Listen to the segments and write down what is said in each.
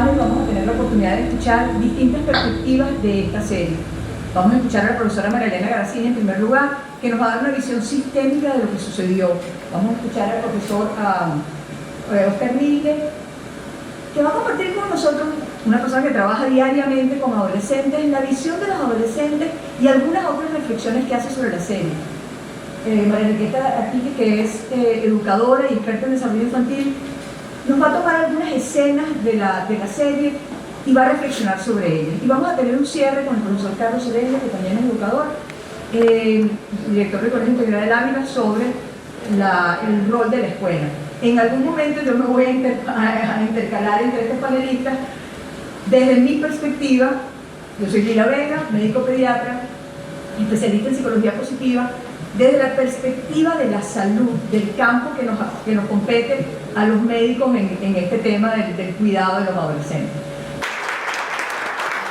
padres vamos a tener la oportunidad de escuchar distintas perspectivas de esta serie. Vamos a escuchar a la profesora Marilena Garacini en primer lugar, que nos va a dar una visión sistémica de lo que sucedió. Vamos a escuchar al profesor Oscar Miguel, que va a compartir con nosotros, una persona que trabaja diariamente con adolescentes, la visión de los adolescentes y algunas otras reflexiones que hace sobre la serie. María Enriqueta Artigue, que es educadora y experta en desarrollo infantil, nos va a tomar algunas escenas de la serie y va a reflexionar sobre ellas. Y vamos a tener un cierre con el profesor Carlos Heredia, que también es educador, director del Colegio Integral del Ávila, sobre el rol de la escuela. En algún momento yo me voy a intercalar entre estos panelistas. Desde mi perspectiva, yo soy Lila Vega, médico pediatra, especialista en psicología positiva, desde la perspectiva de la salud, del campo que nos compete a los médicos en este tema del cuidado de los adolescentes.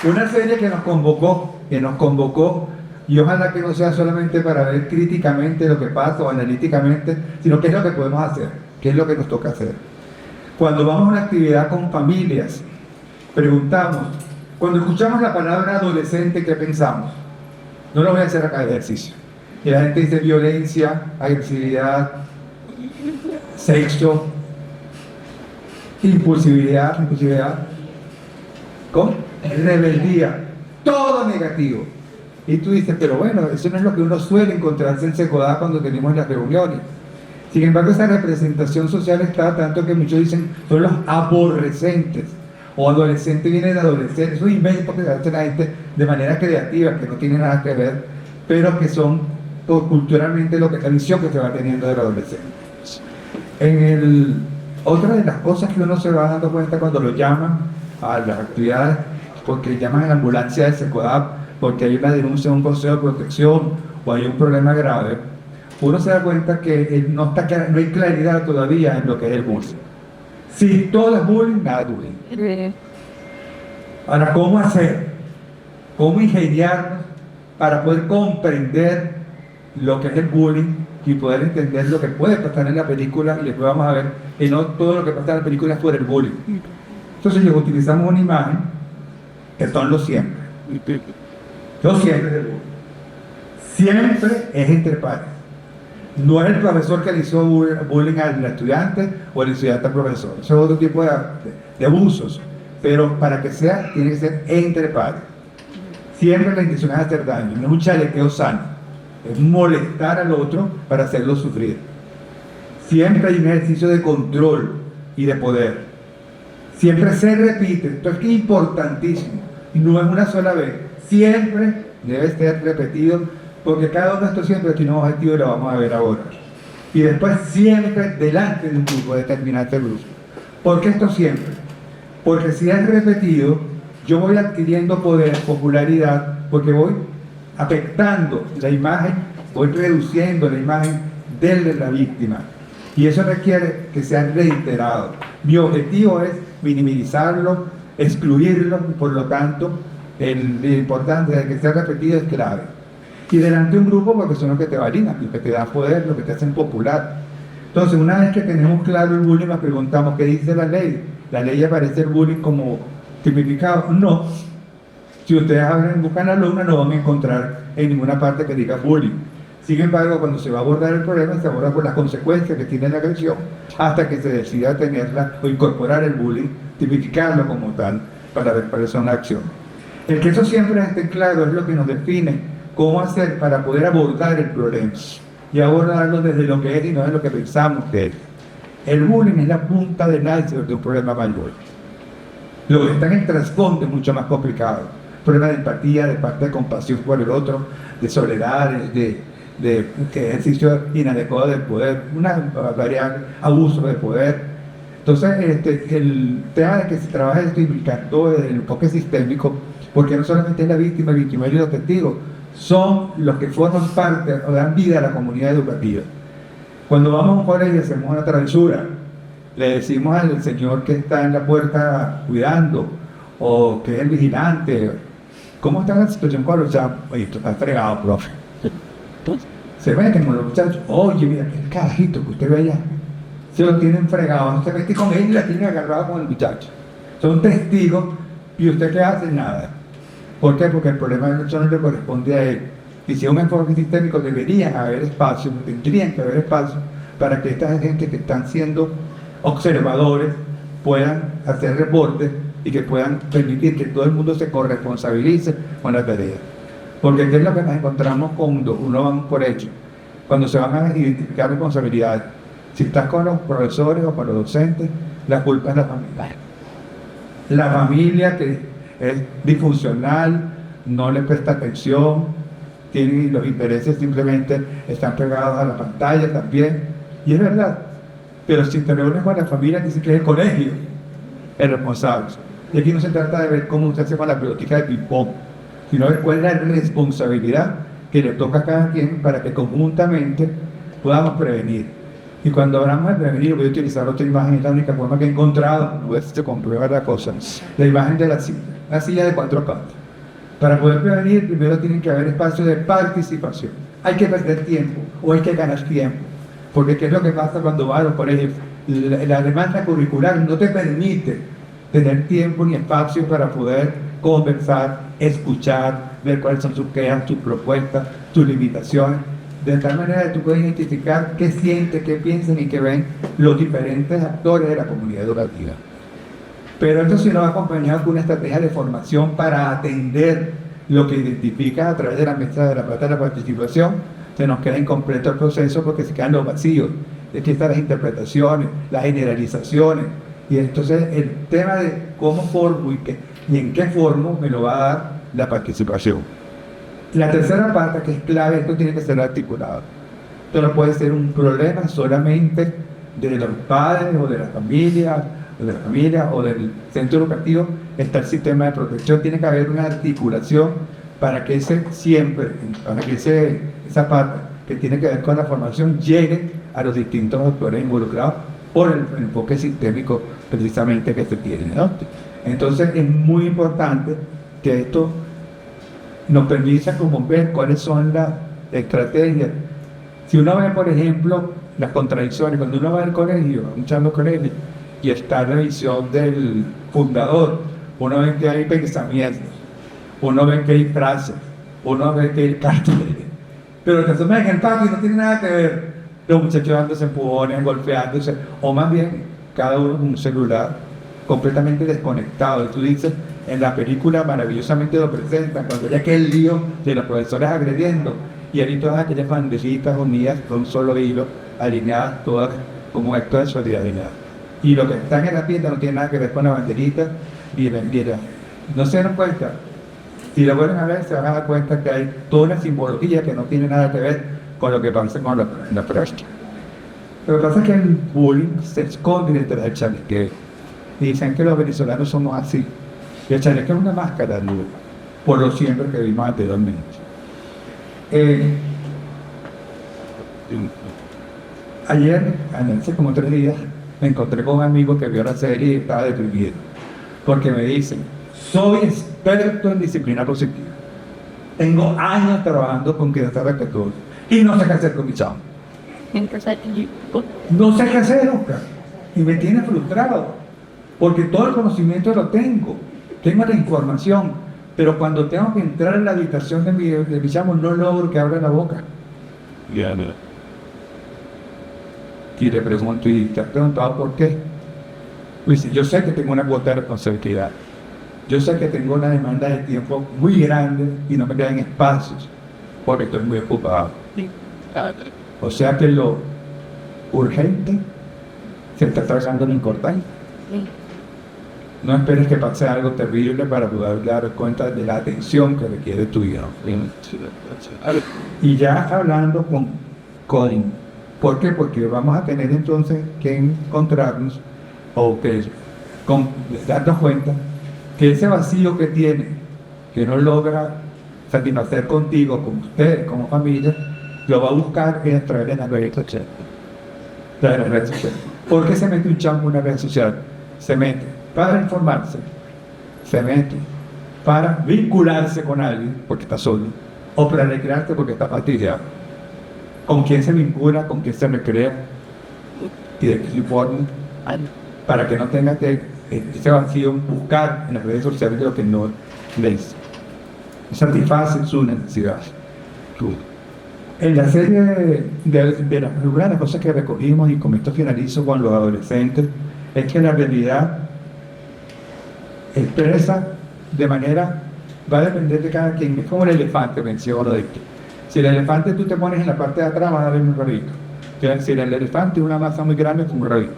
Una serie que nos convocó, y ojalá que no sea solamente para ver críticamente lo que pasa o analíticamente, sino qué es lo que podemos hacer, qué es lo que nos toca hacer. Cuando vamos a una actividad con familias, preguntamos, cuando escuchamos la palabra adolescente, ¿qué pensamos? No lo voy a hacer acá ejercicio. Y la gente dice violencia, agresividad, sexo, impulsividad, ¿cómo? Rebeldía, todo negativo. Y tú dices, pero bueno, eso no es lo que uno suele encontrarse en Secodá cuando tenemos las reuniones. Sin embargo, esa representación social está tanto que muchos dicen, son los aborrecentes, o adolescente viene de adolescente, es un invento que hace la gente de manera creativa, que no tiene nada que ver, pero que son culturalmente lo que es la visión que se va teniendo del adolescente. Otra de las cosas que uno se va dando cuenta cuando lo llaman a las actividades, porque llaman a la ambulancia de Secodá, porque hay una denuncia de un consejo de protección o hay un problema grave, uno se da cuenta que no hay claridad todavía en lo que es el bullying. Si todo es bullying, nada es bullying. Ahora, ¿cómo hacer? ¿Cómo ingeniarnos para poder comprender lo que es el bullying y poder entender lo que puede pasar en la película? Y después vamos a ver que no todo lo que pasa en la película es por el bullying. Entonces, utilizamos una imagen que son los siempre. Los siempre del bullying. Siempre es entre pares. No es el profesor que le hizo bullying al estudiante o el estudiante al profesor. Eso es otro tipo de abusos. Pero para que sea, tiene que ser entre pares. Siempre la intención es hacer daño, no es un chalequeo sano. Es molestar al otro para hacerlo sufrir. Siempre hay un ejercicio de control y de poder. Siempre se repite. Esto es importantísimo. Y no es una sola vez. Siempre debe ser repetido, porque cada uno de estos siempre tiene un objetivo y lo vamos a ver ahora. Y después siempre delante de un grupo, determinante grupo. ¿Por qué esto siempre? Porque si es repetido, yo voy adquiriendo poder, popularidad, porque voy afectando la imagen, voy reduciendo la imagen de la víctima. Y eso requiere que sea reiterado. Mi objetivo es minimizarlo, excluirlo, y por lo tanto, lo importante de que sea repetido es clave. Y delante de un grupo, porque son los que te validan, los que te dan poder, los que te hacen popular. Entonces, una vez que tenemos claro el bullying, nos preguntamos, ¿qué dice la ley? ¿La ley aparece el bullying como tipificado? No. Si ustedes buscan la alumna, no van a encontrar en ninguna parte que diga bullying. Sin embargo, cuando se va a abordar el problema, se aborda por las consecuencias que tiene la agresión, hasta que se decida tenerla o incorporar el bullying, tipificarlo como tal, para ver cuáles son las acciones. El que eso siempre esté claro es lo que nos define cómo hacer para poder abordar el problema y abordarlo desde lo que es y no desde lo que pensamos que es. El bullying es la punta del iceberg de un problema mayor. Lo que está en el trasfondo es mucho más complicado. Problema de empatía, de parte de compasión por el otro, de soledad, de ejercicio inadecuado del poder, una variable, abuso de poder. Entonces, el tema de que se trabaja esto y me encantó desde el enfoque sistémico, porque no solamente es la víctima, el victimario y los testigos, son los que forman parte o dan vida a la comunidad educativa. Cuando vamos a un colegio y hacemos una travesura, le decimos al señor que está en la puerta cuidando, o que es el vigilante, ¿cómo está la situación con los muchachos? Oye, esto está fregado, profe. Se meten con los muchachos, oye, mira, el carajito que usted ve allá, se lo tienen fregado, no se mete con él y la tiene agarrado con el muchacho. son testigos y usted qué hace, nada. ¿Por qué? Porque el problema de no le corresponde a él. Y si es un enfoque sistémico, deberían haber espacios, tendrían que haber espacios para que esta gente que están siendo observadores puedan hacer reportes y que puedan permitir que todo el mundo se corresponsabilice con la tarea. Porque ¿qué es lo que nos encontramos cuando uno va por hecho? Cuando se van a identificar responsabilidades. Si estás con los profesores o con los docentes, la culpa es la familia. La familia que es disfuncional, no le presta atención, tiene los intereses simplemente están pegados a la pantalla también. Y es verdad. Pero si te reúnes con la familia, dice que es el colegio el responsable. Y aquí no se trata de ver cómo se hace con la pelotita de ping-pong, sino de cuál es la responsabilidad que le toca a cada quien para que conjuntamente podamos prevenir. Y cuando hablamos de prevenir, voy a utilizar otra imagen, es la única forma que he encontrado, no se comprueba la cosa, la imagen de la silla de 4 patas. Para poder prevenir, primero tienen que haber espacios de participación. Hay que perder tiempo o hay que ganar tiempo. Porque ¿qué es lo que pasa cuando vas a los colegios? La demanda curricular no te permite tener tiempo ni espacio para poder conversar, escuchar, ver cuáles son sus quejas, sus propuestas, sus limitaciones. De tal manera que tú puedes identificar qué sienten, qué piensan y qué ven los diferentes actores de la comunidad educativa. Pero esto sí nos va acompañado con una estrategia de formación para atender lo que identifica a través de la mesa de la plata de la participación. Se nos queda incompleto el proceso porque se quedan los vacíos. Aquí están las interpretaciones, las generalizaciones. Y entonces el tema de cómo formo y en qué formo me lo va a dar la participación. La tercera parte, que es clave, esto tiene que ser articulado. Esto no puede ser un problema solamente de los padres o de la familia o del centro educativo. Está el sistema de protección, tiene que haber una articulación para que esa parte que tiene que ver con la formación llegue a los distintos actores involucrados por el enfoque sistémico precisamente que se tiene, ¿no? Entonces es muy importante que esto nos permita como ver cuáles son las estrategias. Si uno ve, por ejemplo, las contradicciones, cuando uno va al colegio, escuchando colegio, y está la visión del fundador, uno ve que hay pensamientos, uno ve que hay frases, uno ve que hay cárceles, pero lo que se ve en el patio no tiene nada que ver. Los muchachos dándose empujones, golpeándose, o más bien cada uno con un celular completamente desconectado. Y tú dices, en la película maravillosamente lo presentan, cuando hay aquel lío de los profesores agrediendo, y ahí todas aquellas banderitas unidas con un solo hilo, alineadas todas como un acto de solidaridad. Y lo que están en la tienda no tiene nada que ver con la banderita y la bandera. No se dan cuenta. Si lo vuelven a ver, se van a dar cuenta que hay toda una simbología que no tiene nada que ver con lo que pasa con la práctica. Lo que pasa es que el bullying se esconde detrás del chalequeo. Dicen que los venezolanos somos así. Y el chalequeo es una máscara, ¿no? Por lo siempre que vimos anteriormente. Ayer, hace como 3 días, me encontré con un amigo que vio la serie y estaba deprimido. Porque me dicen, soy experto en disciplina positiva. Tengo años trabajando con crianza respetuosa y no sé qué hacer con mi chavo. No sé qué hacer, Oscar. Y me tiene frustrado. Porque todo el conocimiento lo tengo. Tengo la información. Pero cuando tengo que entrar en la habitación de mi chavo, no logro que abra la boca. Y le pregunto, ¿y te has preguntado por qué? Pues yo sé que tengo una cuota de responsabilidad. Yo sé que tengo una demanda de tiempo muy grande y no me quedan espacios porque estoy muy ocupado. O sea que lo urgente se está trazando lo importante. No esperes que pase algo terrible para poder dar cuenta de la atención que requiere tu hijo. Y ya hablando con ¿por qué? Porque vamos a tener entonces que encontrarnos o que darnos cuenta que ese vacío que tiene, que no logra satisfacer contigo, como usted, como familia, lo va a buscar a través de las redes sociales. ¿Por qué se mete un chamo en una red social? Se mete para informarse, se mete para vincularse con alguien porque está solo, o para recrearse porque está fastidiado. ¿Con quién se vincula? ¿Con quién se recrea? ¿Y de qué se informa? Para que no tenga que ese vacío, buscar en las redes sociales lo que no les satisface sus necesidades. En la serie una de las cosas que recogimos, y con esto finalizo con los adolescentes, es que la realidad expresa de manera, va a depender de cada quien, es como el elefante, menciono de esto. Si el elefante tú te pones en la parte de atrás, vas a ver un rabito. Si el elefante es una masa muy grande, es un rabito.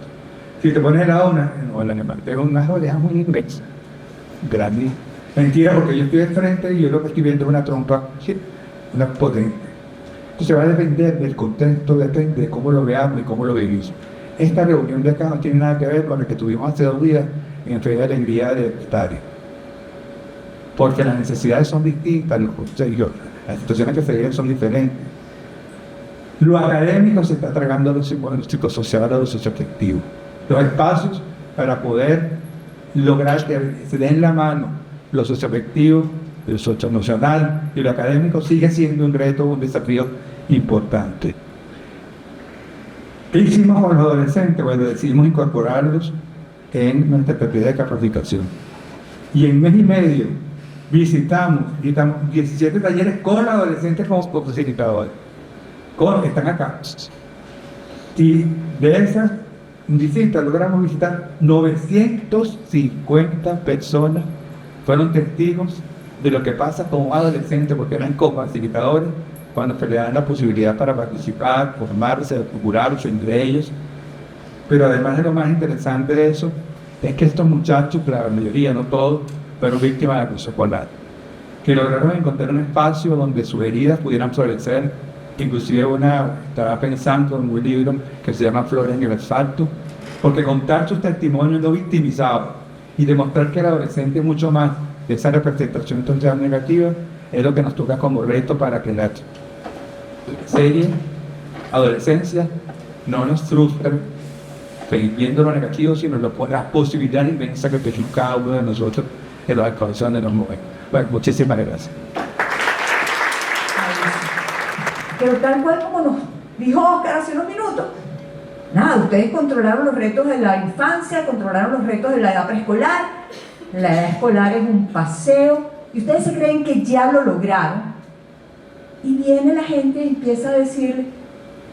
Si te pones el lado, el animal es una oreja muy inmensa, grande. Mentira, porque yo estoy de frente y yo lo que estoy viendo es una trompa, una potente. Entonces va a depender del contexto, depende de cómo lo veamos y cómo lo vivimos. Esta reunión de acá no tiene nada que ver con la que tuvimos hace 2 días en Feria de Alegría de Estadio. Porque las necesidades son distintas, las situaciones que se viven son diferentes. Lo académico se está tragando a lo psicosocial, a lo socioafectivo. Los espacios para poder lograr que se den la mano lo socioafectivo, lo socioemocional y lo académico sigue siendo un reto, un desafío importante. ¿Qué hicimos con los adolescentes? Bueno, decidimos incorporarlos en nuestra propiedad de capacitación. Y en mes y medio visitamos 17 talleres con adolescentes como facilitadores. Están acá. Y de esas visitas logramos visitar 950 personas. Fueron testigos de lo que pasa con un adolescente, porque eran co-facilitadores cuando se le dan la posibilidad para participar, formarse, curarse entre ellos. Pero además de lo más interesante de eso, es que estos muchachos, la mayoría, no todos, fueron víctimas de abuso escolar, que lograron encontrar un espacio donde sus heridas pudieran florecer. Inclusive estaba pensando en un libro que se llama Flores en el asfalto, porque contar sus testimonios no victimizados y demostrar que el adolescente es mucho más de esa representación social negativa es lo que nos toca como reto para que la serie adolescencia no nos frustre viendo lo negativo, sino la posibilidad inmensa que tiene cada uno de nosotros en la alcanzan de los momentos. Bueno, muchísimas gracias. Pero tal cual como nos dijo Oscar hace unos minutos, nada, ustedes controlaron los retos de la infancia, controlaron los retos de la edad preescolar. La edad escolar es un paseo y ustedes se creen que ya lo lograron, y viene la gente y empieza a decirle: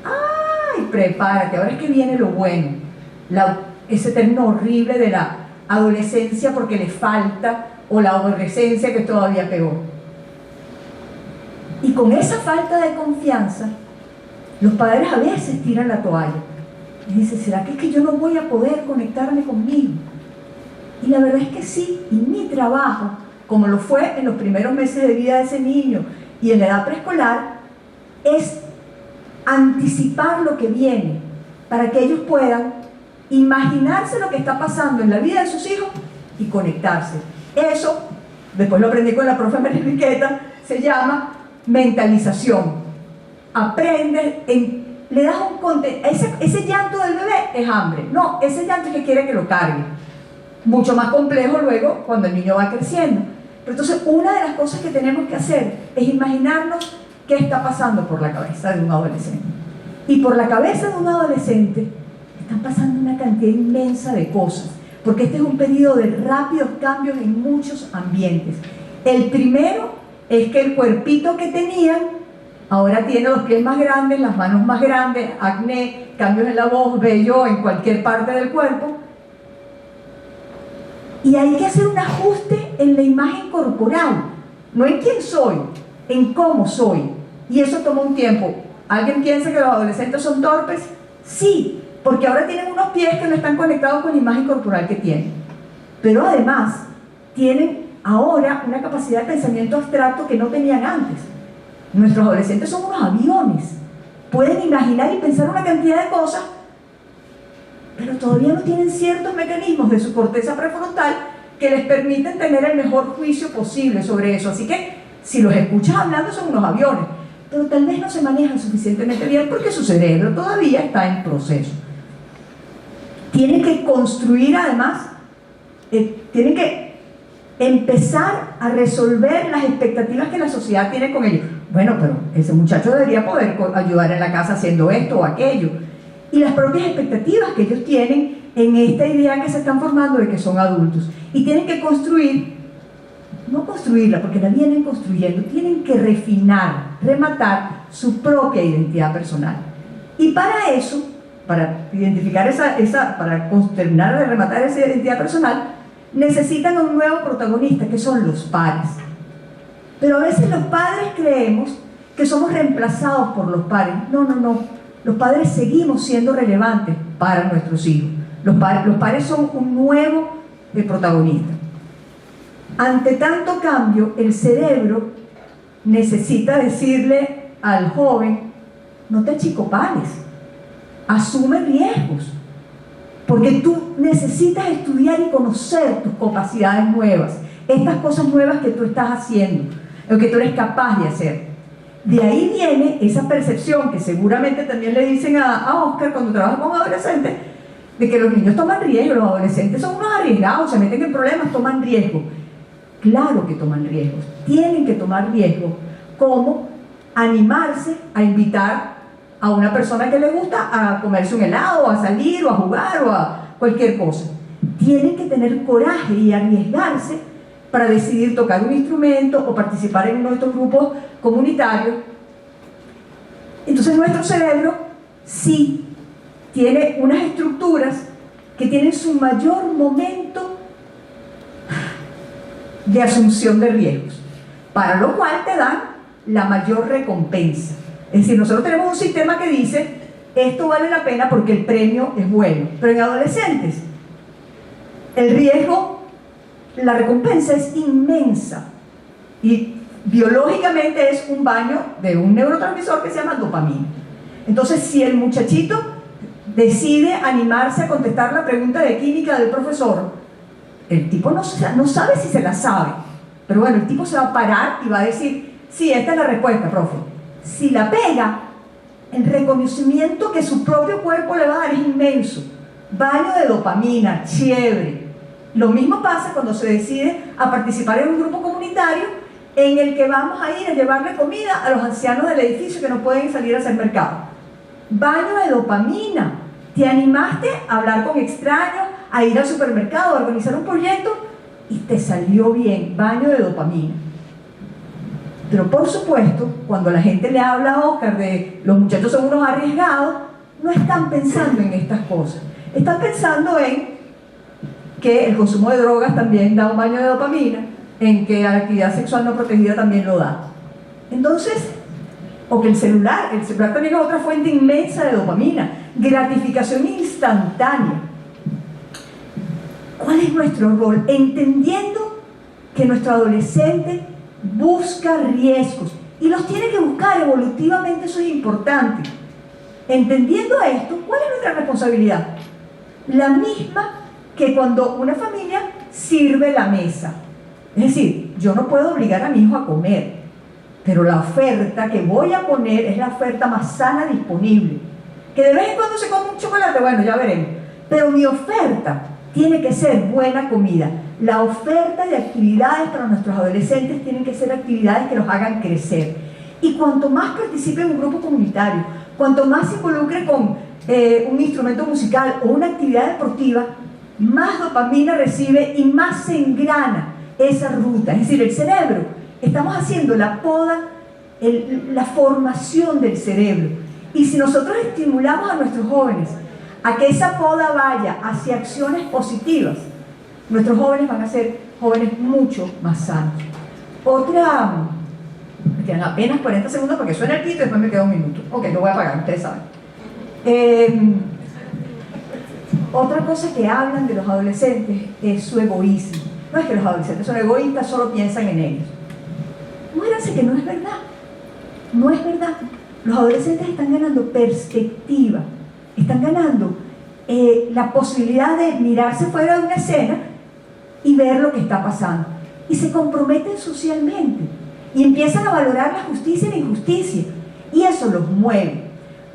¡ay, prepárate! Ahora es que viene lo bueno, ese término horrible de la adolescencia porque le falta, o la adolescencia que es todavía peor. Y con esa falta de confianza, los padres a veces tiran la toalla y dicen: ¿será que es que yo no voy a poder conectarme conmigo? Y la verdad es que sí, y mi trabajo, como lo fue en los primeros meses de vida de ese niño y en la edad preescolar, es anticipar lo que viene para que ellos puedan imaginarse lo que está pasando en la vida de sus hijos y conectarse. Eso, después lo aprendí con la profe María Enriqueta, se llama mentalización. Aprende, le das un contexto. Ese llanto del bebé es hambre. No, ese llanto es que quiere que lo cargue. Mucho más complejo luego cuando el niño va creciendo. Pero entonces una de las cosas que tenemos que hacer es imaginarnos qué está pasando por la cabeza de un adolescente. Y por la cabeza de un adolescente están pasando una cantidad inmensa de cosas, porque este es un periodo de rápidos cambios en muchos ambientes. El primero es que el cuerpito que tenían ahora tiene los pies más grandes, las manos más grandes, acné, cambios en la voz, vello en cualquier parte del cuerpo. Y hay que hacer un ajuste en la imagen corporal, no en quién soy, en cómo soy. Y eso toma un tiempo. ¿Alguien piensa que los adolescentes son torpes? Sí, porque ahora tienen unos pies que no están conectados con la imagen corporal que tienen. Pero además, tienen ahora una capacidad de pensamiento abstracto que no tenían antes. Nuestros adolescentes son unos aviones. Pueden imaginar y pensar una cantidad de cosas, pero todavía no tienen ciertos mecanismos de su corteza prefrontal que les permiten tener el mejor juicio posible sobre eso. Así que, si los escuchas hablando, son unos aviones, pero tal vez no se manejan suficientemente bien porque su cerebro todavía está en proceso. Tienen que construir, además, tienen que empezar a resolver las expectativas que la sociedad tiene con ellos. Bueno, pero ese muchacho debería poder ayudar en la casa haciendo esto o aquello. Y las propias expectativas que ellos tienen en esta idea que se están formando de que son adultos. Y tienen que construir, no construirla, porque la vienen construyendo, tienen que refinar, rematar su propia identidad personal. Y para eso, para identificar para terminar de rematar esa identidad personal, necesitan un nuevo protagonista, que son los padres. Pero a veces los padres creemos que somos reemplazados por los padres. No, no, no. Los padres seguimos siendo relevantes para nuestros hijos. Los padres son un nuevo protagonista. Ante tanto cambio, el cerebro necesita decirle al joven: no te achicopales, asume riesgos, porque tú necesitas estudiar y conocer tus capacidades nuevas, estas cosas nuevas que tú estás haciendo, lo que tú eres capaz de hacer. De ahí viene esa percepción que seguramente también le dicen a Oscar cuando trabaja con adolescentes, de que los niños toman riesgo, los adolescentes son unos arriesgados, se meten en problemas, toman riesgo. Claro que toman riesgos, tienen que tomar riesgos, como animarse a invitar a una persona que le gusta a comerse un helado, o a salir, o a jugar, o a cualquier cosa. Tienen que tener coraje y arriesgarse para decidir tocar un instrumento o participar en uno de estos grupos comunitarios. Entonces nuestro cerebro sí tiene unas estructuras que tienen su mayor momento de asunción de riesgos, para lo cual te dan la mayor recompensa. Es decir, nosotros tenemos un sistema que dice: esto vale la pena porque el premio es bueno. Pero en adolescentes, el riesgo, la recompensa es inmensa, y biológicamente es un baño de un neurotransmisor que se llama dopamina. Entonces, si el muchachito decide animarse a contestar la pregunta de química del profesor, el tipo no sabe si se la sabe, pero bueno, el tipo se va a parar y va a decir: sí, esta es la respuesta, profe. Si la pega, el reconocimiento que su propio cuerpo le va a dar es inmenso. Baño de dopamina, chévere. Lo mismo pasa cuando se decide a participar en un grupo comunitario en el que vamos a ir a llevarle comida a los ancianos del edificio que no pueden salir a hacer mercado. Baño de dopamina. Te animaste a hablar con extraños, a ir al supermercado, a organizar un proyecto, y te salió bien. Baño de dopamina. Pero por supuesto, cuando la gente le habla a Oscar de los muchachos son unos arriesgados, no están pensando en estas cosas. Están pensando en que el consumo de drogas también da un baño de dopamina, en que la actividad sexual no protegida también lo da. Entonces, o que el celular también es otra fuente inmensa de dopamina, gratificación instantánea. ¿Cuál es nuestro rol? Entendiendo que nuestro adolescente busca riesgos y los tiene que buscar evolutivamente, eso es importante. Entendiendo esto, ¿cuál es nuestra responsabilidad? La misma que cuando una familia sirve la mesa. Es decir, yo no puedo obligar a mi hijo a comer, pero la oferta que voy a poner es la oferta más sana disponible. Que de vez en cuando se come un chocolate, bueno, ya veremos, pero mi oferta tiene que ser buena comida. La oferta de actividades para nuestros adolescentes tienen que ser actividades que los hagan crecer. Y cuanto más participe en un grupo comunitario, cuanto más se involucre con un instrumento musical o una actividad deportiva, más dopamina recibe y más se engrana esa ruta. Es decir, el cerebro, estamos haciendo la poda, la formación del cerebro. Y si nosotros estimulamos a nuestros jóvenes a que esa poda vaya hacia acciones positivas, nuestros jóvenes van a ser jóvenes mucho más sanos. Me quedan apenas 40 segundos porque suena el pito y después me queda un minuto. Ok, lo voy a apagar, ustedes saben. Otra cosa que hablan de los adolescentes es su egoísmo. No es que los adolescentes son egoístas, solo piensan en ellos. Muéranse que no es verdad. No es verdad. Los adolescentes están ganando perspectiva, están ganando la posibilidad de mirarse fuera de una escena y ver lo que está pasando. Y se comprometen socialmente y empiezan a valorar la justicia y la injusticia. Y eso los mueve.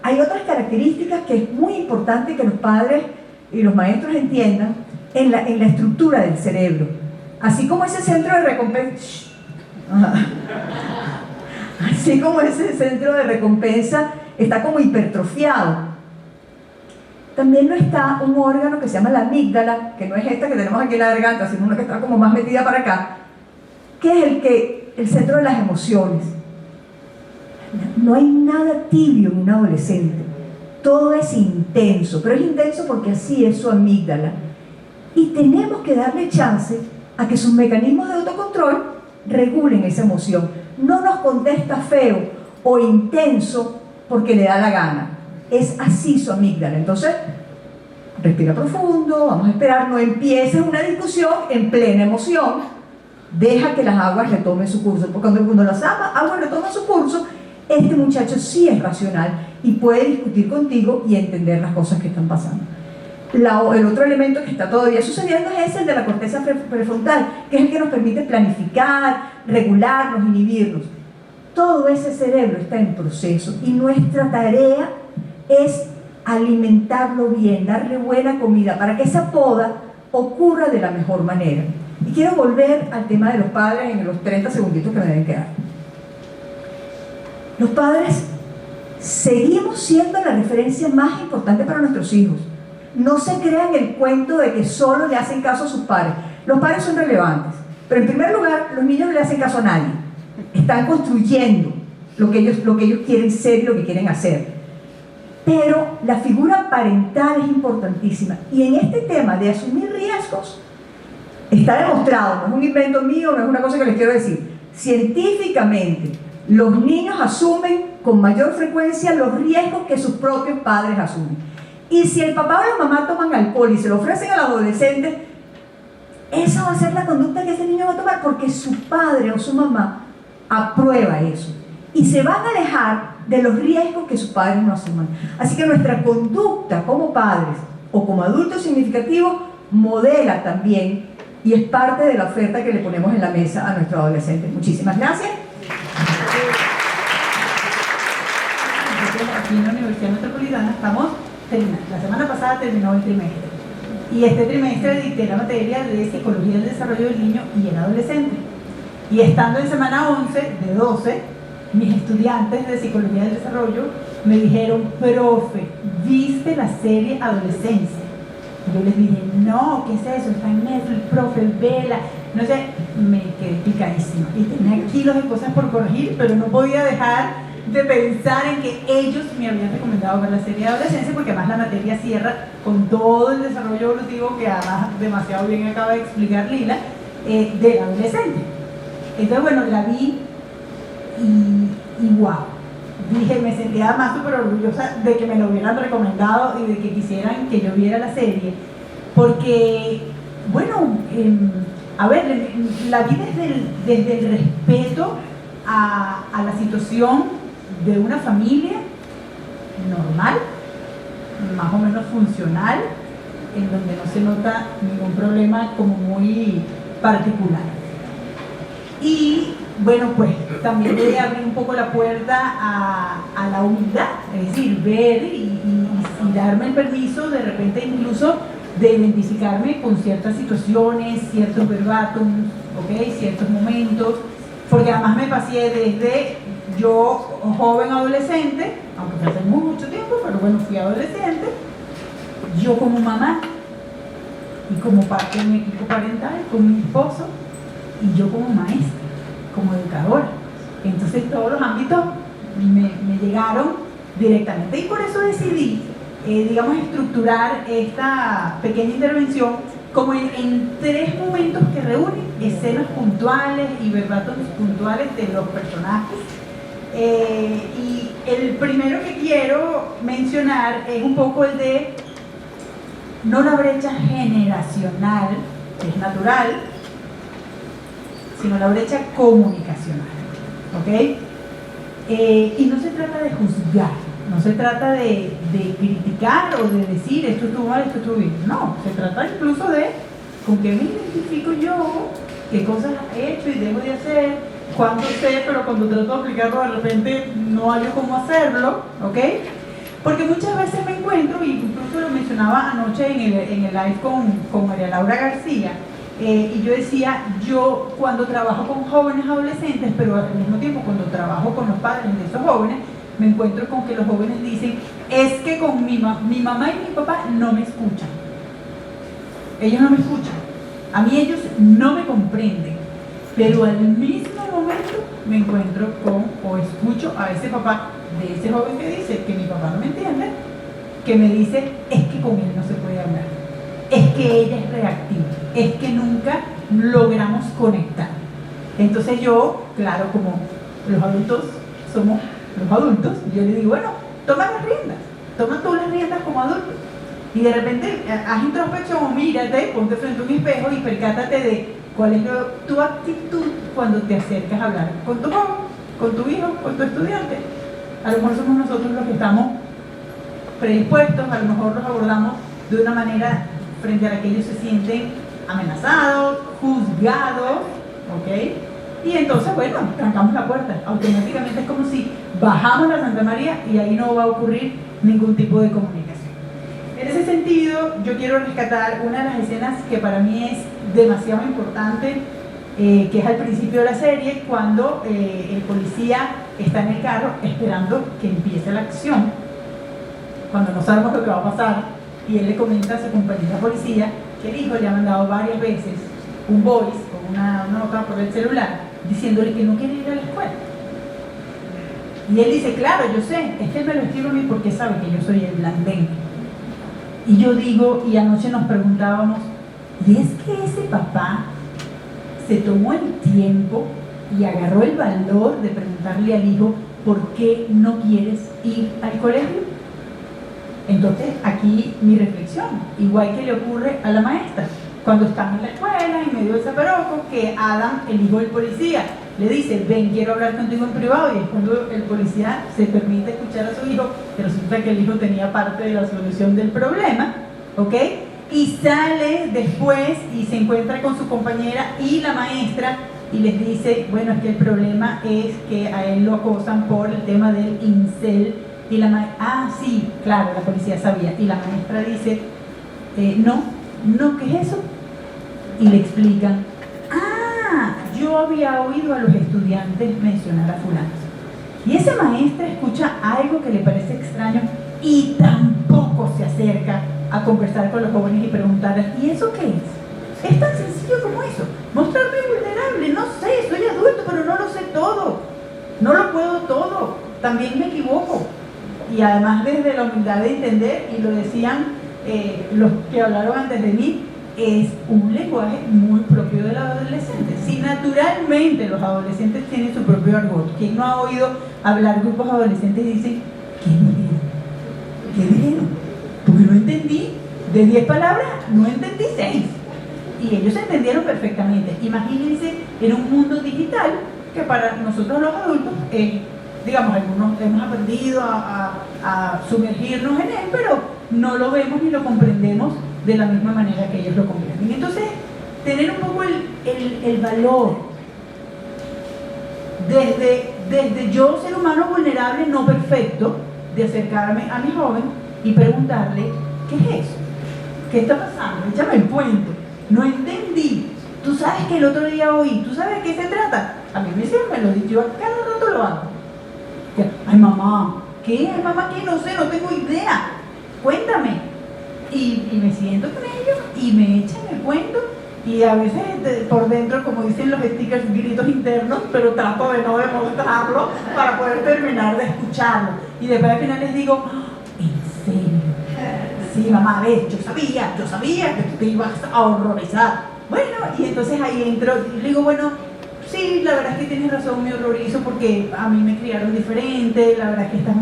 Hay otras características que es muy importante que los padres y los maestros entiendan en la estructura del cerebro. Así como ese centro de recompensa, está como hipertrofiado, también no está un órgano que se llama la amígdala, que no es esta que tenemos aquí en la garganta, sino una que está como más metida para acá, que es el centro de las emociones. No hay nada tibio en un adolescente, todo es intenso, pero es intenso porque así es su amígdala. Y tenemos que darle chance a que sus mecanismos de autocontrol regulen esa emoción. No nos contesta feo o intenso porque le da la gana. Es así su amígdala. Entonces, respira profundo, vamos a esperar, no empieces una discusión en plena emoción, deja que las aguas retomen su curso, porque cuando las aguas retoman su curso, este muchacho sí es racional y puede discutir contigo y entender las cosas que están pasando. El otro elemento que está todavía sucediendo es el de la corteza prefrontal, que es el que nos permite planificar, regularnos, inhibirnos. Todo ese cerebro está en proceso y nuestra tarea es alimentarlo bien, darle buena comida para que esa poda ocurra de la mejor manera. Y quiero volver al tema de los padres en los 30 segunditos que me deben quedar. Los padres seguimos siendo la referencia más importante para nuestros hijos. No se crean el cuento de que solo le hacen caso a sus padres. Los padres son relevantes, pero en primer lugar, los niños no le hacen caso a nadie. Están construyendo lo que ellos quieren ser y lo que quieren hacer. Pero la figura parental es importantísima. Y en este tema de asumir riesgos, está demostrado, no es un invento mío, no es una cosa que les quiero decir, científicamente, los niños asumen con mayor frecuencia los riesgos que sus propios padres asumen. Y si el papá o la mamá toman alcohol y se lo ofrecen al adolescente, esa va a ser la conducta que ese niño va a tomar porque su padre o su mamá aprueba eso. Y se van a alejar de los riesgos que sus padres no asuman. Así que nuestra conducta como padres o como adultos significativos modela también y es parte de la oferta que le ponemos en la mesa a nuestro adolescente. Muchísimas gracias. Aquí en la Universidad Metropolitana estamos terminando. La semana pasada terminó el trimestre. Y este trimestre dicté la materia de Psicología del Desarrollo del Niño y el Adolescente. Y estando en semana 11 de 12, mis estudiantes de Psicología del Desarrollo me dijeron: profe, ¿viste la serie Adolescencia? Y yo les dije: no, ¿qué es eso? Está en Netflix, profe, vela. No sé, me quedé picadísima. Y tenía kilos de cosas por corregir, pero no podía dejar de pensar en que ellos me habían recomendado ver la serie de Adolescencia, porque además la materia cierra con todo el desarrollo evolutivo que además demasiado bien acaba de explicar Lila, del adolescente. Entonces, bueno, la vi y wow, dije, me sentía además súper orgullosa de que me lo hubieran recomendado y de que quisieran que yo viera la serie, porque, bueno, a ver, la vi desde el respeto a la situación de una familia normal, más o menos funcional, en donde no se nota ningún problema como muy particular. Y bueno, pues también le abrí un poco la puerta a la humildad, es decir, ver y darme el permiso de repente incluso de identificarme con ciertas situaciones, ciertos verbátums, ¿okay? Ciertos momentos, porque además me pasé desde yo joven adolescente, aunque fue hace mucho tiempo, pero bueno, fui adolescente, yo como mamá y como parte de mi equipo parental, con mi esposo, y yo como maestra, como educadora. Entonces todos los ámbitos me llegaron directamente y por eso decidí, digamos, estructurar esta pequeña intervención como en 3 momentos que reúnen escenas puntuales y verbátums puntuales de los personajes. Y el primero que quiero mencionar es un poco el de no la brecha generacional, que es natural, sino la brecha comunicacional, ¿ok? Y no se trata de juzgar, no se trata de criticar o de decir esto estuvo mal, esto estuvo bien, no, se trata incluso de con qué me identifico yo, qué cosas he hecho y dejo de hacer, cuándo sé, pero cuando trato de aplicarlo de repente no hallo cómo hacerlo, ¿ok? Porque muchas veces me encuentro, y incluso lo mencionaba anoche en el live con María Laura García, y yo decía, yo cuando trabajo con jóvenes adolescentes, pero al mismo tiempo cuando trabajo con los padres de esos jóvenes, me encuentro con que los jóvenes dicen, es que con mi mamá y mi papá no me escuchan. Ellos no me escuchan. A mí ellos no me comprenden. Pero al mismo momento me encuentro con o escucho a ese papá de ese joven que dice que mi papá no me entiende, que me dice es que con él no se puede hablar, es que ella es reactiva, es que nunca logramos conectar. Entonces yo, claro, como los adultos somos los adultos, yo le digo, bueno, toma las riendas, toma tú las riendas como adulto. Y de repente haz introspección, mírate, ponte frente a un espejo y percátate de cuál es tu actitud cuando te acercas a hablar con tu joven, con tu hijo, con tu estudiante. A lo mejor somos nosotros los que estamos predispuestos, a lo mejor los abordamos de una manera frente a la que ellos se sienten amenazados, juzgados, ¿ok? Y entonces, bueno, trancamos la puerta. Automáticamente es como si bajamos la Santa María y ahí no va a ocurrir ningún tipo de comunicación. En ese sentido, yo quiero rescatar una de las escenas que para mí es demasiado importante, que es al principio de la serie, cuando el policía está en el carro esperando que empiece la acción, cuando no sabemos lo que va a pasar, y él le comenta a su compañera policía que el hijo le ha mandado varias veces un voice o una nota por el celular diciéndole que no quiere ir a la escuela. Y él dice, claro, yo sé, es que él me lo escribe a mí porque sabe que yo soy el blandengue. Y yo digo, y anoche nos preguntábamos, ¿y es que ese papá se tomó el tiempo y agarró el valor de preguntarle al hijo por qué no quieres ir al colegio? Entonces, aquí mi reflexión, igual que le ocurre a la maestra, cuando están en la escuela, en medio del zaparoco, que Adam, el hijo del policía, le dice, ven, quiero hablar contigo en privado, y es cuando el policía se permite escuchar a su hijo, que resulta que el hijo tenía parte de la solución del problema, ¿ok? Y sale después y se encuentra con su compañera y la maestra, y les dice, bueno, es que el problema es que a él lo acosan por el tema del incel. Y la maestra, sí, claro, la policía sabía. Y la maestra dice, no, ¿qué es eso? Y le explican, yo había oído a los estudiantes mencionar a fulano. Y esa maestra escucha algo que le parece extraño y tampoco se acerca a conversar con los jóvenes y preguntarles, ¿y eso qué es? Es tan sencillo como eso, mostrarme vulnerable, no sé, soy adulto, pero no lo sé todo, no lo puedo todo, también me equivoco. Y además desde la humildad de entender, y lo decían los que hablaron antes de mí, es un lenguaje muy propio de los adolescentes. Si naturalmente los adolescentes tienen su propio argot, ¿quién no ha oído hablar grupos adolescentes y dicen, ¿qué dijeron? Porque no entendí, de 10 palabras, no entendí 6. Y ellos se entendieron perfectamente. Imagínense en un mundo digital que para nosotros los adultos digamos, algunos hemos aprendido a sumergirnos en él, pero no lo vemos ni lo comprendemos de la misma manera que ellos lo comprenden. Entonces, tener un poco el valor desde yo, ser humano vulnerable, no perfecto, de acercarme a mi joven y preguntarle, ¿qué es eso? ¿Qué está pasando? Échame el cuento. No entendí. Tú sabes que el otro día oí, ¿tú sabes de qué se trata? A mí me sirve, me lo dicho, yo a cada rato lo hago. Ay, mamá, ¿qué? Ay, mamá, ¿qué? No sé, no tengo idea. Cuéntame. Y me siento con ellos y me echan el cuento y a veces por dentro, como dicen los stickers, gritos internos, pero trato de no demostrarlo para poder terminar de escucharlo. Y después al final les digo, ¿en serio? Sí, mamá, ves, yo sabía que tú te ibas a horrorizar. Bueno, y entonces ahí entro y le digo, bueno, sí, la verdad es que tienes razón, me horrorizo porque a mí me criaron diferente, la verdad es que esta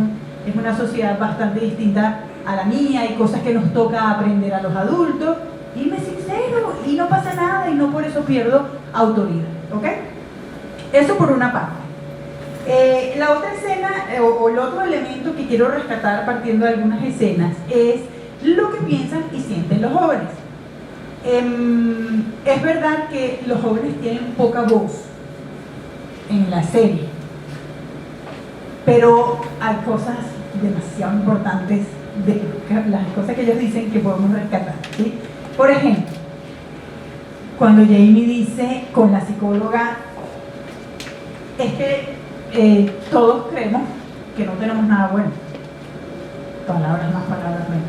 es una sociedad bastante distinta a la mía, hay cosas que nos toca aprender a los adultos, y me sincero, y no pasa nada, y no por eso pierdo autoridad, ¿ok? Eso por una parte. La otra escena, o el otro elemento que quiero rescatar partiendo de algunas escenas, es lo que piensan y sienten los jóvenes. Es verdad que los jóvenes tienen poca voz en la serie, pero hay cosas demasiado importantes de las cosas que ellos dicen que podemos rescatar, ¿sí? Por ejemplo, cuando Jamie dice con la psicóloga, es que todos creemos que no tenemos nada bueno. palabras más, palabras menos.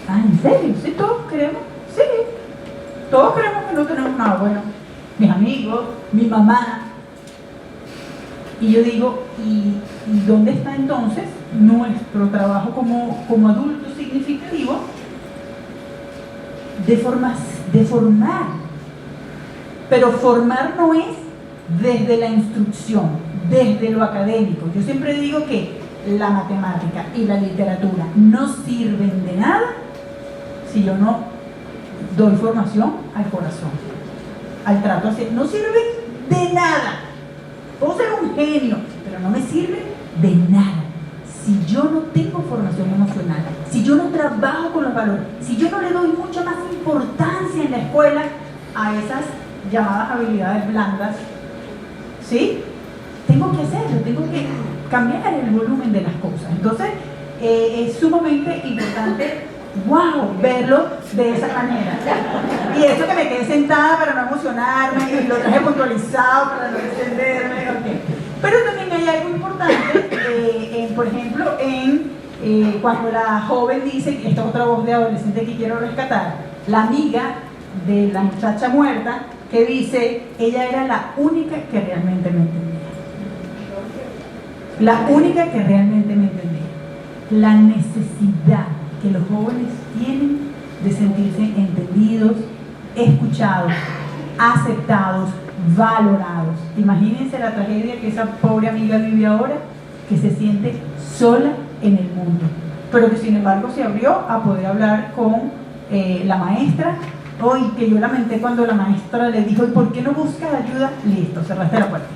Ah, ¿en serio? ¿Sí todos creemos? Sí, todos creemos que no tenemos nada bueno. Mis amigos, mi mamá. Y yo digo, ¿y dónde está entonces nuestro trabajo como adultos significativo de formar? Pero formar no es desde la instrucción, desde lo académico. Yo siempre digo que la matemática y la literatura no sirven de nada si yo no doy formación al corazón, al trato así. No sirve de nada. Puedo ser un genio, pero no me sirve de nada si yo no tengo formación emocional, si yo no trabajo con los valores, si yo no le doy mucha más importancia en la escuela a esas llamadas habilidades blandas. ¿Sí? Tengo que hacerlo, tengo que cambiar el volumen de las cosas. Entonces, es sumamente importante, wow, verlo de esa manera. Y eso que me quedé sentada para no emocionarme, y lo traje puntualizado para no extenderme, okay. Pero también hay algo importante, por ejemplo, cuando la joven dice, esta es otra voz de adolescente que quiero rescatar, la amiga de la muchacha muerta, que dice, ella era la única que realmente me entendía. La única que realmente me entendía. La necesidad que los jóvenes tienen de sentirse entendidos, escuchados, aceptados, valorados. Imagínense la tragedia que esa pobre amiga vive ahora, que se siente sola en el mundo, pero que sin embargo se abrió a poder hablar con la maestra. Hoy que yo lamenté cuando la maestra le dijo, ¿y por qué no buscas ayuda? Listo, cerraste la puerta.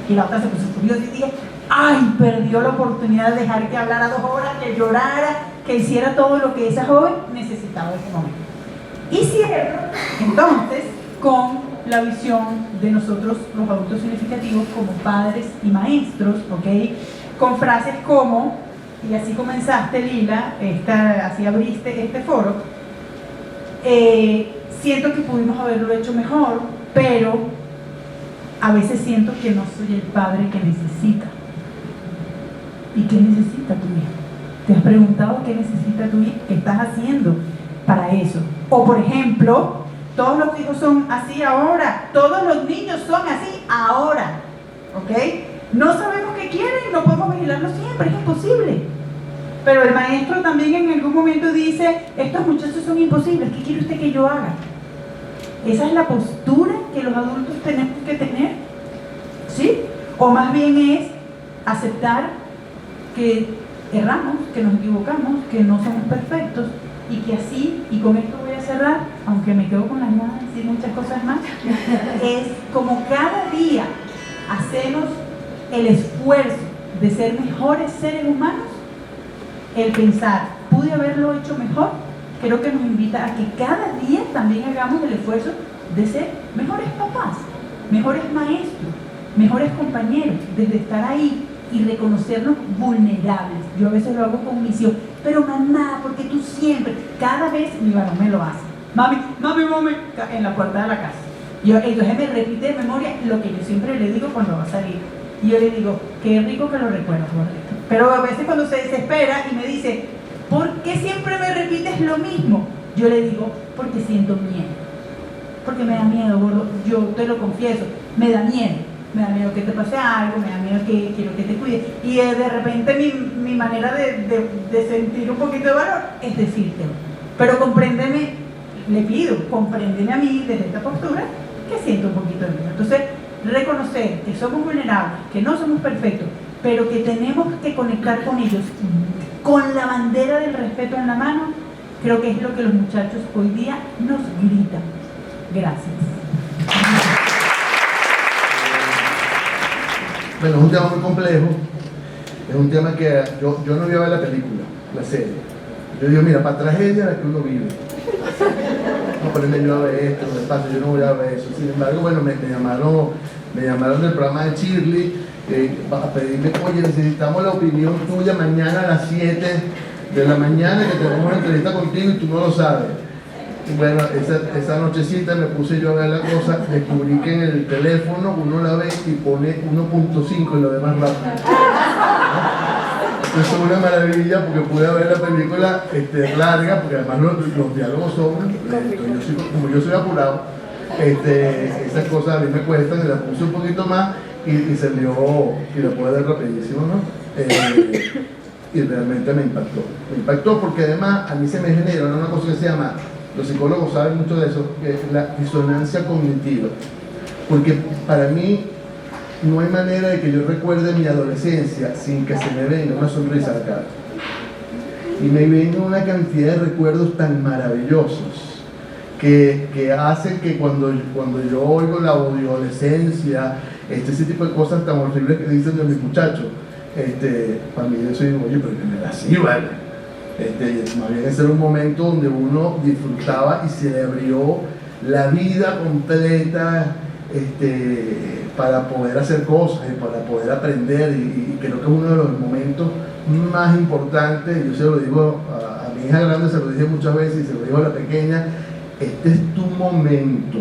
Y la otra se puso furiosa y dije, ay, perdió la oportunidad de dejar que hablara 2 horas, que llorara, que hiciera todo lo que esa joven necesitaba en ese momento. Y cierro entonces con la visión de nosotros los adultos significativos como padres y maestros, ¿ok? Con frases como, y así comenzaste, Lila, así abriste este foro, siento que pudimos haberlo hecho mejor, pero a veces siento que no soy el padre que necesita. ¿Y qué necesita tu hija? ¿Te has preguntado qué necesita tu hija? ¿Qué estás haciendo para eso? O por ejemplo, todos los hijos son así ahora, todos los niños son así ahora, ¿ok? No sabemos qué quieren, no podemos vigilarlo siempre, es imposible. Pero el maestro también en algún momento dice, estos muchachos son imposibles, ¿qué quiere usted que yo haga? Esa es la postura que los adultos tenemos que tener, ¿sí? O más bien es aceptar que erramos, que nos equivocamos, que no somos perfectos y que así, y con esto voy a cerrar, aunque me quedo con las ganas de decir muchas cosas más, es como cada día hacemos el esfuerzo de ser mejores seres humanos, el pensar, pude haberlo hecho mejor, creo que nos invita a que cada día también hagamos el esfuerzo de ser mejores papás, mejores maestros, mejores compañeros, desde estar ahí y reconocernos vulnerables. Yo a veces lo hago con misión, pero mamá, porque tú siempre, cada vez mi varón me lo hace. Mami, en la puerta de la casa. Entonces me repite de memoria lo que yo siempre le digo cuando va a salir. Y yo le digo, qué rico que lo recuerdas, gordito. Pero a veces cuando se desespera y me dice, ¿por qué siempre me repites lo mismo? Yo le digo, porque siento miedo. Porque me da miedo, gordo. Yo te lo confieso, me da miedo. Me da miedo que te pase algo, me da miedo que quiero que te cuides. Y de repente mi manera de sentir un poquito de valor es decírtelo. Pero compréndeme, le pido, compréndeme a mí desde esta postura que siento un poquito de miedo. Entonces, reconocer que somos vulnerables, que no somos perfectos, pero que tenemos que conectar con ellos con la bandera del respeto en la mano, creo que es lo que los muchachos hoy día nos gritan. Gracias. Bueno, es un tema muy complejo, es un tema que yo no voy a ver la película, la serie. Yo digo, mira, para tragedia la que uno vive. No ponerme yo a ver esto, me pasa, yo no voy a ver eso. Sin embargo, bueno, me llamaron del programa de Shirley para pedirme, oye, necesitamos la opinión tuya mañana a las 7 de la mañana, que tenemos una entrevista contigo y tú no lo sabes. Y bueno, esa nochecita me puse yo a ver la cosa, descubrí que en el teléfono uno la ve y pone 1.5 y lo demás rápido. Eso es una maravilla porque pude ver la película larga, porque además los diálogos son lentos. Como yo soy apurado, esas cosas a mí me cuestan, y la puse un poquito más y salió, y la pude ver rapidísimo, ¿no? Y realmente me impactó porque además a mí se me genera una cosa que se llama, los psicólogos saben mucho de eso, que es la disonancia cognitiva, porque para mí no hay manera de que yo recuerde mi adolescencia sin que se me venga una sonrisa a la cara, y me venga una cantidad de recuerdos tan maravillosos que hacen que cuando yo oigo la adolescencia, ese tipo de cosas tan horribles que dicen de mis muchachos, para mí yo soy, oye, pero que me la sí, vale. Más bien ese era un momento donde uno disfrutaba y se le abrió la vida completa para poder hacer cosas y para poder aprender, y creo que es uno de los momentos más importantes. Yo se lo digo a mi hija grande, se lo dije muchas veces y se lo digo a la pequeña: este es tu momento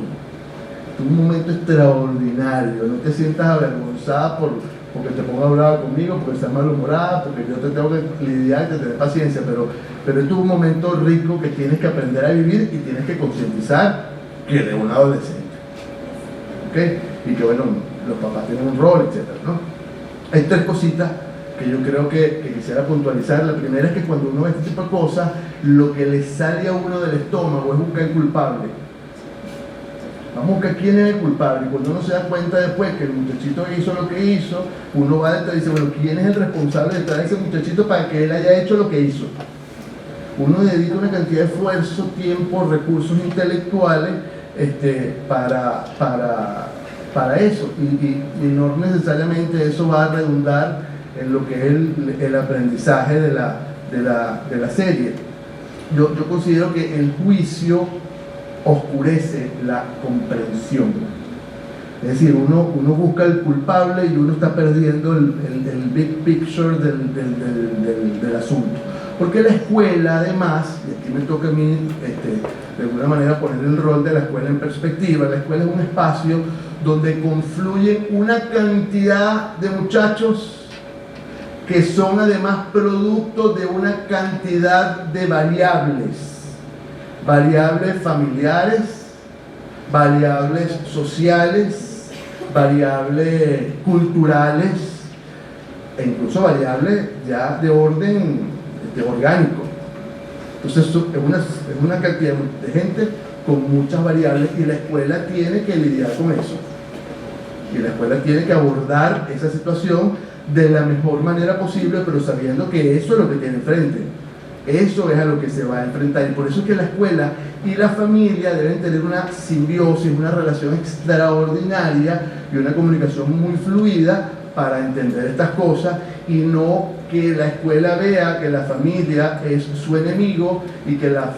extraordinario, no te sientas avergonzada porque te pongas brava conmigo, porque estás malhumorada, porque yo te tengo que lidiar y te tener paciencia, pero es un momento rico que tienes que aprender a vivir y tienes que concientizar que eres un adolescente, ¿ok? Y que bueno, los papás tienen un rol, etcétera, ¿no? Hay tres cositas que yo creo que quisiera puntualizar. La primera es que cuando uno ve este tipo de cosas, lo que le sale a uno del estómago es buscar el culpable. Vamos a buscar quién es el culpable, y cuando uno se da cuenta después que el muchachito hizo lo que hizo, uno va detrás y dice, bueno, ¿quién es el responsable de traer a ese muchachito para que él haya hecho lo que hizo? Uno dedica una cantidad de esfuerzo, tiempo, recursos intelectuales para eso, y no necesariamente eso va a redundar en lo que es el aprendizaje de la serie. Yo considero que el juicio oscurece la comprensión. Es decir, uno busca el culpable y uno está perdiendo el big picture del asunto. Porque la escuela, además, y aquí me toca a mí de alguna manera poner el rol de la escuela en perspectiva, la escuela es un espacio donde confluyen una cantidad de muchachos que son además productos de una cantidad de variables familiares, variables sociales, variables culturales, e incluso variables ya de orden orgánico. Entonces es una cantidad de gente con muchas variables, y la escuela tiene que lidiar con eso, y la escuela tiene que abordar esa situación de la mejor manera posible, pero sabiendo que eso es lo que tiene enfrente. Eso es a lo que se va a enfrentar, y por eso es que la escuela y la familia deben tener una simbiosis, una relación extraordinaria y una comunicación muy fluida para entender estas cosas, y no que la escuela vea que la familia es su enemigo y que la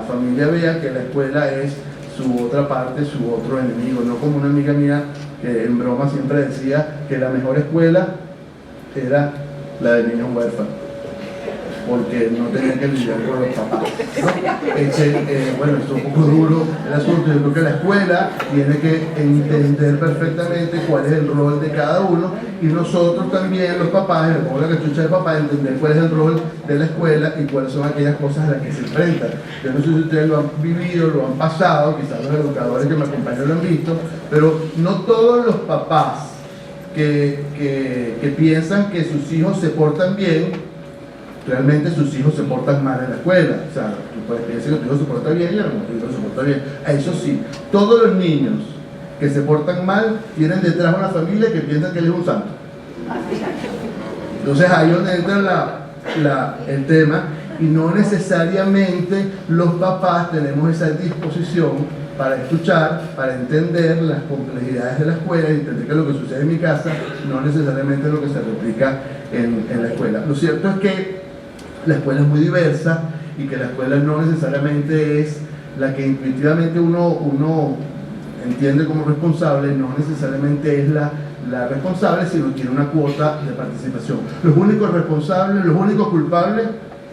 familia vea que la escuela es su otra parte, su otro enemigo. No como una amiga mía que en broma siempre decía que la mejor escuela era la de niños huérfanos, porque no tenían que lidiar con los papás, ¿no? Bueno, esto es un poco duro el asunto. Yo creo que la escuela tiene que entender perfectamente cuál es el rol de cada uno, y nosotros también, los papás, le pongo la cachucha de papá, entender cuál es el rol de la escuela y cuáles son aquellas cosas a las que se enfrentan. Yo no sé si ustedes lo han vivido, lo han pasado, quizás los educadores que me acompañan lo han visto, pero no todos los papás que piensan que sus hijos se portan bien, realmente sus hijos se portan mal en la escuela. O sea, tú puedes pensar que tu hijo se porta bien y a lo mejor tu hijo se porta bien. Eso sí, todos los niños que se portan mal tienen detrás una familia que piensa que él es un santo. Entonces ahí es donde entra el tema, y no necesariamente los papás tenemos esa disposición para escuchar, para entender las complejidades de la escuela y entender que lo que sucede en mi casa no necesariamente es lo que se replica en la escuela. Lo cierto es que la escuela es muy diversa, y que la escuela no necesariamente es la que intuitivamente uno entiende como responsable, no necesariamente es la responsable, sino tiene una cuota de participación. Los únicos responsables, los únicos culpables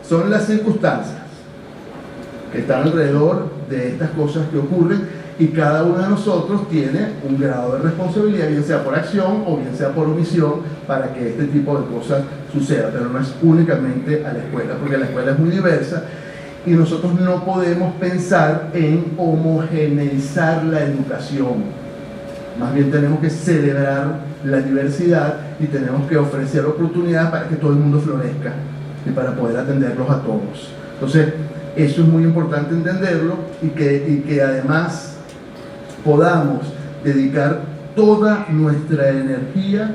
son las circunstancias que están alrededor de estas cosas que ocurren, y cada uno de nosotros tiene un grado de responsabilidad, bien sea por acción o bien sea por omisión, para que este tipo de cosas sucedan, pero no es únicamente a la escuela, porque la escuela es muy diversa y nosotros no podemos pensar en homogeneizar la educación. Más bien tenemos que celebrar la diversidad y tenemos que ofrecer oportunidades para que todo el mundo florezca y para poder atenderlos a todos. Entonces, eso es muy importante entenderlo y que además podamos dedicar toda nuestra energía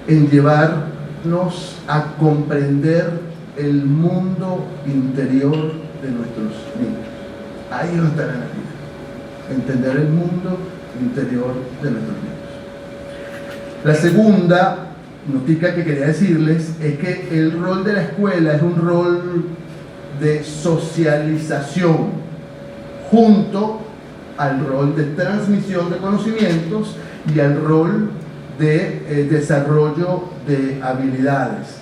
en llevarnos a comprender el mundo interior de nuestros niños. Ahí es donde está la energía. Entender el mundo interior de nuestros niños. La segunda notica que quería decirles es que el rol de la escuela es un rol de socialización junto al rol de transmisión de conocimientos y al rol de desarrollo de habilidades.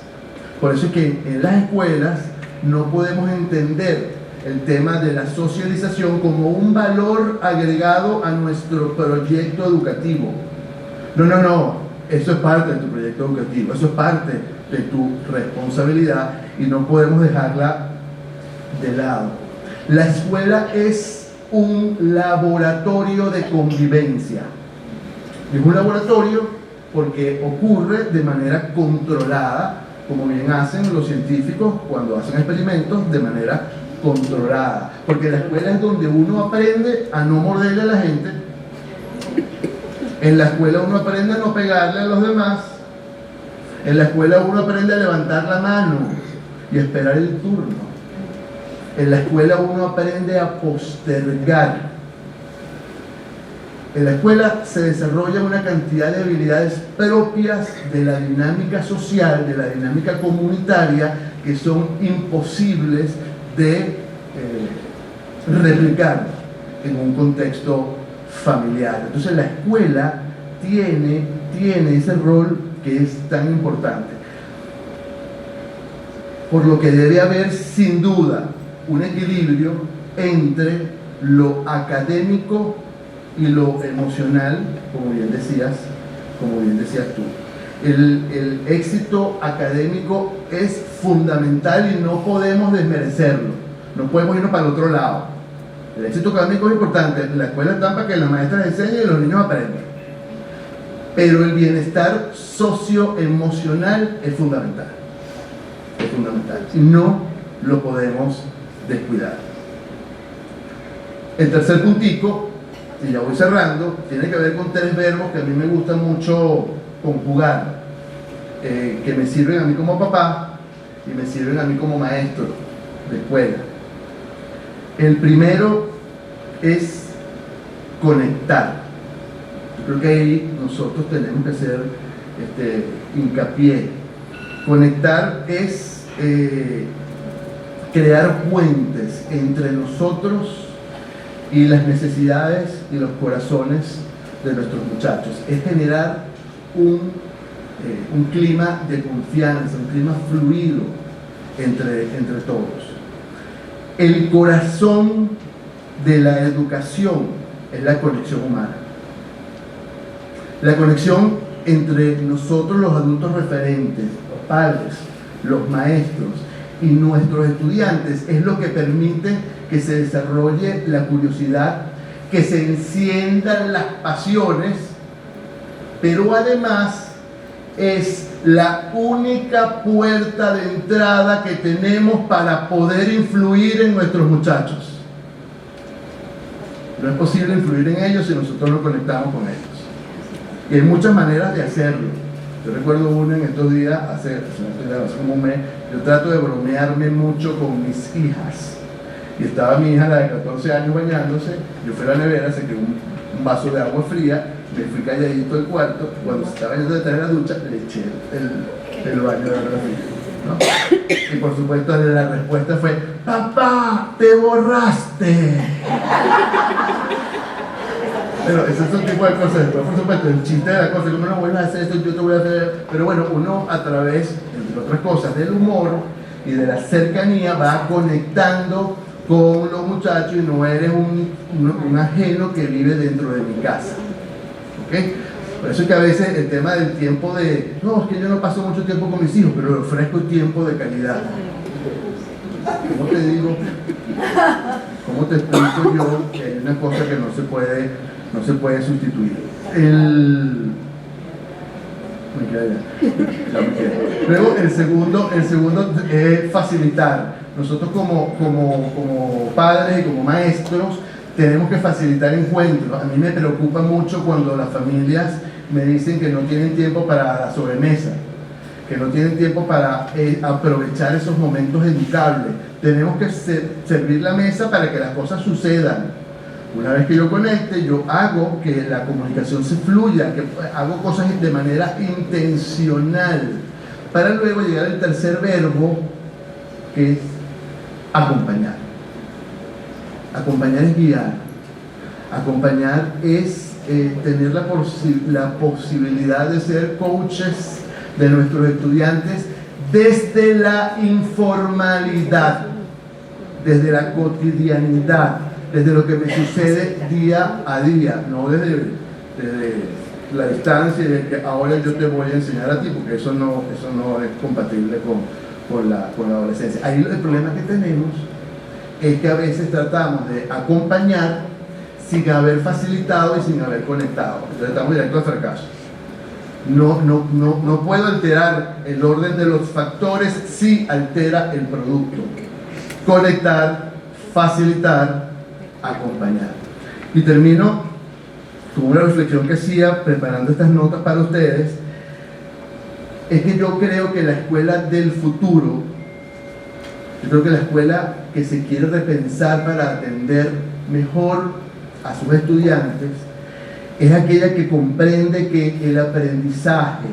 Por eso es que en las escuelas no podemos entender el tema de la socialización como un valor agregado a nuestro proyecto educativo. No, eso es parte de tu proyecto educativo, eso es parte de tu responsabilidad y no podemos dejarla de lado. La escuela es un laboratorio de convivencia. Es un laboratorio porque ocurre de manera controlada, como bien hacen los científicos cuando hacen experimentos, de manera controlada, porque la escuela es donde uno aprende a no morderle a la gente. En la escuela uno aprende a no pegarle a los demás. En la escuela uno aprende a levantar la mano y esperar el turno. En la escuela uno aprende a postergar. En la escuela se desarrolla una cantidad de habilidades propias de la dinámica social, de la dinámica comunitaria, que son imposibles de replicar en un contexto familiar. Entonces la escuela tiene ese rol que es tan importante, por lo que debe haber sin duda un equilibrio entre lo académico y lo emocional, como bien decías tú. El éxito académico es fundamental y no podemos desmerecerlo, no podemos irnos para el otro lado. El éxito académico es importante, la escuela está para que las maestras enseñen y los niños aprendan, pero el bienestar socioemocional es fundamental, y no lo podemos descuidar. El tercer puntico, y ya voy cerrando, tiene que ver con tres verbos que a mí me gusta mucho conjugar, que me sirven a mí como papá y me sirven a mí como maestro de escuela. El primero es conectar. Yo creo que ahí nosotros tenemos que hacer hincapié. Conectar es crear puentes entre nosotros y las necesidades y los corazones de nuestros muchachos. Es generar un clima de confianza, un clima fluido entre todos. El corazón de la educación es la conexión humana. La conexión entre nosotros los adultos referentes, los padres, los maestros y nuestros estudiantes es lo que permite que se desarrolle la curiosidad, que se enciendan las pasiones, pero además es la única puerta de entrada que tenemos para poder influir en nuestros muchachos. No es posible influir en ellos si nosotros no conectamos con ellos. Y hay muchas maneras de hacerlo. Yo recuerdo una en estos días, hace como un mes, yo trato de bromearme mucho con mis hijas. Y estaba mi hija, la de 14 años, bañándose. Yo fui a la nevera, saqué un vaso de agua fría, me fui calladito del cuarto. Cuando se estaba yendo detrás de la ducha, le eché el baño de agua fría, ¿no? Y por supuesto la respuesta fue: ¡papá, te borraste! Pero ese es un tipo de cosas. Después, por supuesto, el chiste de la cosa, como no vuelvas a hacer esto, yo te voy a hacer. Pero bueno, uno a través, entre otras cosas, del humor y de la cercanía va conectando con los muchachos y no eres un ajeno que vive dentro de mi casa. ¿Ok? Por eso es que a veces el tema del tiempo no, es que yo no paso mucho tiempo con mis hijos, pero le ofrezco tiempo de calidad. ¿Cómo te digo? ¿Cómo te explico yo que hay una cosa que no se puede sustituir? Me queda ya. Me queda. Luego el segundo es facilitar. Nosotros como padres y como maestros tenemos que facilitar encuentros. A mí me preocupa mucho cuando las familias me dicen que no tienen tiempo para la sobremesa, que no tienen tiempo para aprovechar esos momentos educables. Tenemos que servir la mesa para que las cosas sucedan. Una vez que yo conecte, yo hago que la comunicación se fluya, que hago cosas de manera intencional, para luego llegar al tercer verbo, que es acompañar. Acompañar es guiar. Acompañar es tener la posibilidad de ser coaches de nuestros estudiantes desde la informalidad, desde la cotidianidad, desde lo que me sucede día a día, no desde la distancia y de que ahora yo te voy a enseñar a ti, porque eso no es compatible con la adolescencia. Ahí el problema que tenemos es que a veces tratamos de acompañar sin haber facilitado y sin haber conectado. Entonces estamos directo al fracaso. No puedo alterar el orden de los factores si altera el producto. Conectar, facilitar, acompañar. Y termino con una reflexión que hacía preparando estas notas para ustedes. Es que yo creo que la escuela del futuro, yo creo que la escuela que se quiere repensar para atender mejor a sus estudiantes, es aquella que comprende que el aprendizaje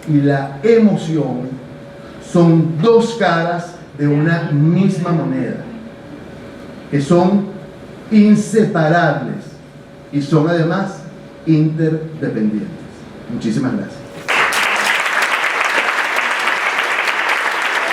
y la emoción son dos caras de una misma moneda, que son inseparables y son además interdependientes. Muchísimas gracias.